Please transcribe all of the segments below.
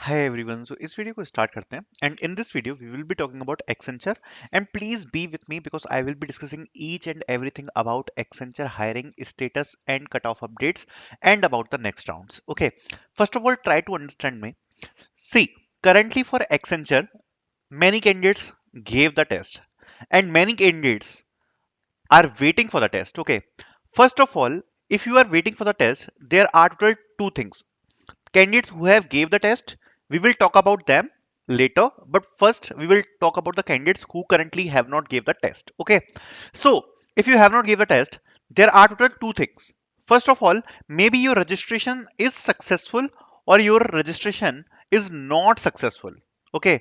Hi everyone, so इस video को start करते हैं and in this video we will be talking about Accenture and please be with me because I will be discussing each and everything about Accenture hiring status and cutoff updates and about the next rounds. Okay, first of all try to understand me. See, currently for Accenture many candidates gave the test and many candidates are waiting for the test. Okay, first of all, if you are waiting for the test, there are total two things. Candidates who have gave the test, we will talk about them later, but first we will talk about the candidates who currently have not gave the test. Okay, so if you have not gave the test, there are total two things. First of all, maybe your registration is successful or your registration is not successful. Okay,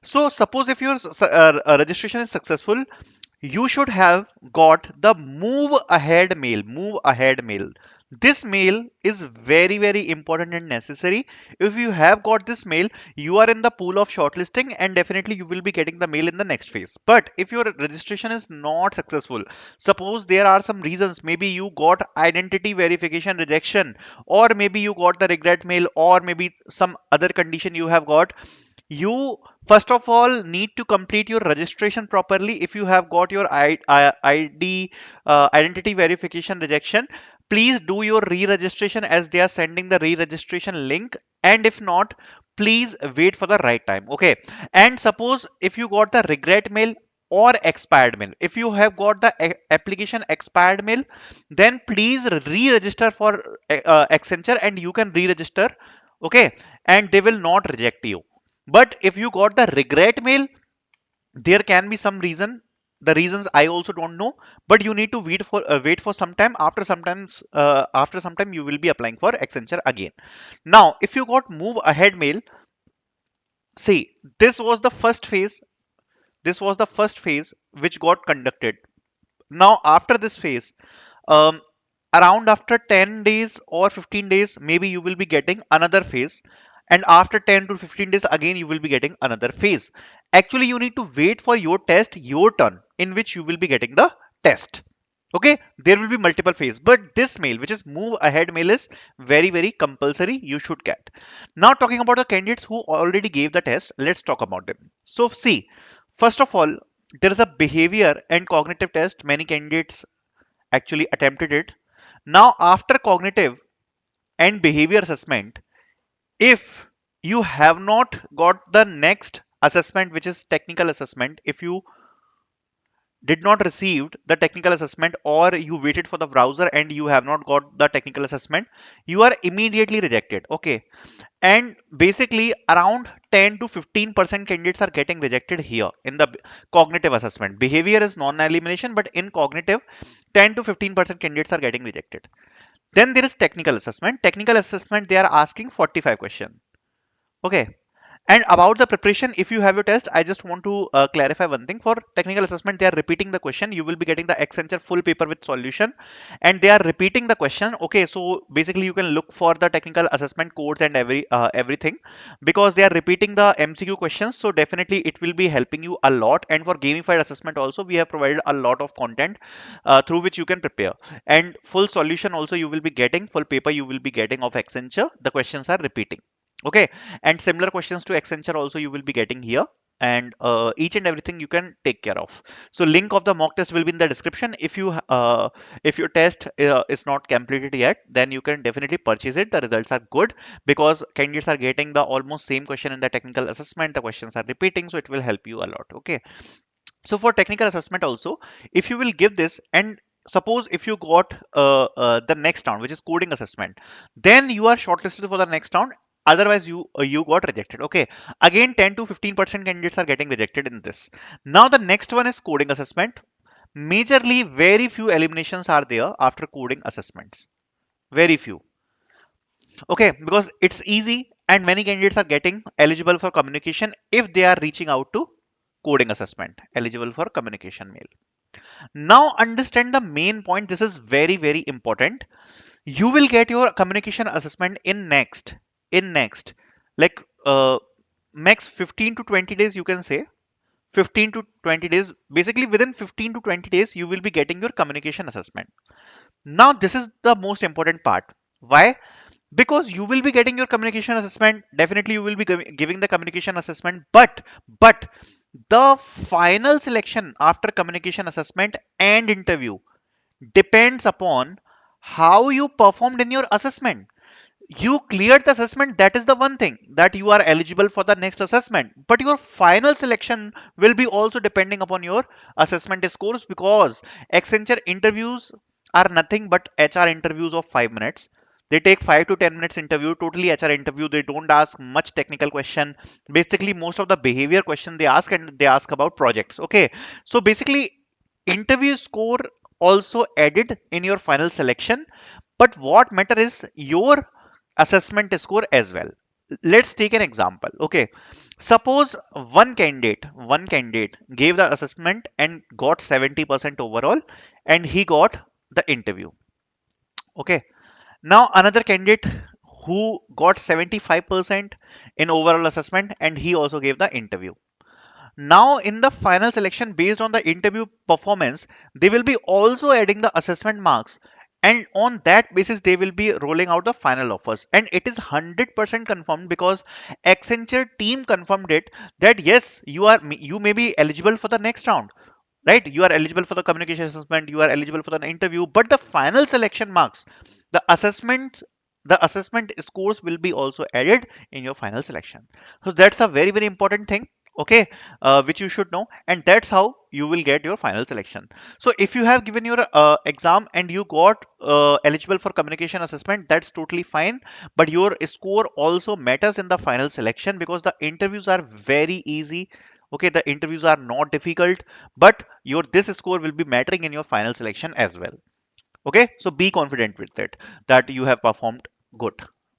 so suppose if your registration is successful, you should have got the move ahead mail. This mail is very important and necessary. If you have got this mail, you are in the pool of shortlisting and definitely you will be getting the mail in the next phase. But if your registration is not successful, suppose there are some reasons, maybe you got identity verification rejection, or maybe you got the regret mail, or maybe some other condition you have got, you first of all need to complete your registration properly. If you have got your identity verification rejection, please do your re-registration as they are sending the re-registration link, and if not, please wait for the right time. Okay, and suppose if you got the regret mail or expired mail, if you have got the application expired mail, then please re-register for Accenture and you can re-register. Okay, and they will not reject you. But if you got the regret mail, there can be some reason. The reasons I also don't know, but you need to wait for some time. After some time you will be applying for Accenture again. Now, if you got move ahead mail, see, this was the first phase. This was the first phase which got conducted. Now, after this phase, um, around after 10 days or 15 days, maybe you will be getting another phase, and after 10 to 15 days again you will be getting another phase. Actually, you need to wait for your test, your turn, in which you will be getting the test. Okay, there will be multiple phase, but this mail, which is move ahead mail, is very compulsory, you should get. Now, talking about the candidates who already gave the test, let's talk about them. So see, first of all, there is a behavior and cognitive test. Many candidates actually attempted it. Now, after cognitive and behavior assessment, if you have not got the next assessment, which is technical assessment, if you did not received the technical assessment or you waited for the browser and you have not got the technical assessment, you are immediately rejected. Okay, and basically around 10 to 15% candidates are getting rejected here in the cognitive assessment. Behavior is non-elimination, but in cognitive 10 to 15% candidates are getting rejected. Then there is technical assessment. Technical assessment, they are asking 45 questions. Okay. And about the preparation, if you have your test, I just want to clarify one thing. For technical assessment, they are repeating the question. You will be getting the Accenture full paper with solution, and they are repeating the question. Okay, so basically you can look for the technical assessment codes and everything, because they are repeating the MCQ questions. So definitely it will be helping you a lot. And for gamified assessment also, we have provided a lot of content through which you can prepare. And full solution also you will be getting, full paper you will be getting of Accenture. The questions are repeating. Okay, and similar questions to Accenture also you will be getting here, and each and everything you can take care of. So link of the mock test will be in the description. If your test is not completed yet, then you can definitely purchase it. The results are good because candidates are getting the almost same question in the technical assessment. The questions are repeating, so it will help you a lot. Okay, so for technical assessment also, if you will give this, and suppose if you got the next round, which is coding assessment, then you are shortlisted for the next round. Otherwise you got rejected. Okay, again 10 to 15% candidates are getting rejected in this. Now the next one is coding assessment. Majorly very few eliminations are there after coding assessments, very few. Okay, because it's easy and many candidates are getting eligible for communication if they are reaching out to coding assessment, eligible for communication mail. Now understand the main point. This is very important. You will get your communication assessment in next, like max 15 to 20 days, you can say. 15 to 20 days, basically within 15 to 20 days you will be getting your communication assessment. Now this is the most important part. Why? because you will be getting your communication assessment. Definitely you will be giving the communication assessment, but the final selection after communication assessment and interview depends upon how you performed in your assessment. You cleared the assessment, that is the one thing that you are eligible for the next assessment, but your final selection will be also depending upon your assessment scores, because Accenture interviews are nothing but HR interviews of 5 minutes. They take 5 to 10 minutes interview, totally HR interview. They don't ask much technical question. Basically most of the behavior question they ask, and they ask about projects. Okay, so basically interview score also added in your final selection, but what matter is your assessment score as well. Let's take an example. Okay, suppose one candidate gave the assessment and got 70% overall, and he got the interview. Okay, now another candidate who got 75% in overall assessment, and he also gave the interview. Now, in the final selection, based on the interview performance, they will be also adding the assessment marks. And on that basis, they will be rolling out the final offers. And it is 100% confirmed, because Accenture team confirmed it, that yes, you may be eligible for the next round. Right? You are eligible for the communication assessment, you are eligible for the interview, but the final selection marks, the assessment scores will be also added in your final selection. So that's a very, very important thing. Okay, which you should know, and that's how you will get your final selection. So if you have given your exam and you got eligible for communication assessment, that's totally fine, but your score also matters in the final selection, because the interviews are very easy. Okay, the interviews are not difficult, but your this score will be mattering in your final selection as well. Okay, so be confident with it that you have performed good.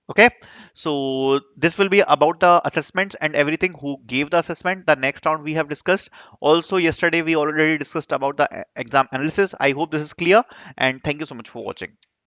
Okay, so this will be about the assessments and everything, who gave the assessment. The next round we have discussed. Also yesterday we already discussed about the exam analysis. I hope this is clear, and thank you so much for watching.